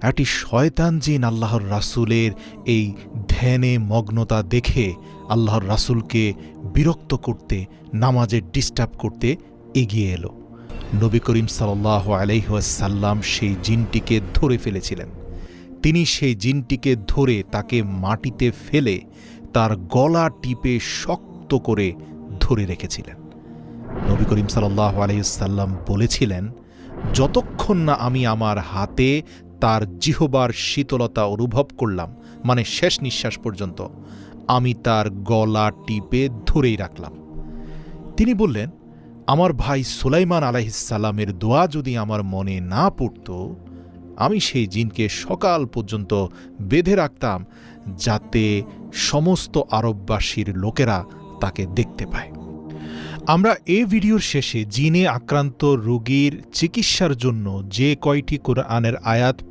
একটি শয়তান জিন আল্লাহর রাসূলের এই ধ্যানে মগ্নতা দেখে আল্লাহর রাসূলকে বিরক্ত করতে, নামাজে ডিস্টার্ব করতে এগিয়ে এলো। নবী করিম সাল্লাল্লাহু আলাইহি ওয়াসাল্লাম সেই জিনটিকে ধরে ফেলেছিলেন। তিনি সেই জিনটিকে ধরে তাকে মাটিতে ফেলে তার গলা টিপে শক্ত করে ধরে রেখেছিলেন। নবী করিম সাল্লাল্লাহু আলাইহি ওয়াসাল্লাম বলেছিলেন, যতক্ষণ না আমি আমার হাতে তার জিহ্বার শীতলতা অনুভব করলাম, মানে শেষ নিঃশ্বাস পর্যন্ত, আমি তার গলা টিপে ধরেই রাখলাম। তিনি বললেন, আমার ভাই সুলাইমান আলাইহিসসালামের দোয়া যদি আমার মনে না পড়ত, আমি সেই জিনকে সকাল পর্যন্ত বেঁধে রাখতাম, যাতে সমস্ত আরববাসীর লোকেরা তাকে দেখতে পায়। আমরা এই ভিডিওর শেষে জিনে আক্রান্ত রোগীর চিকিৎসার জন্য যে কয়টি কোরআনের আয়াত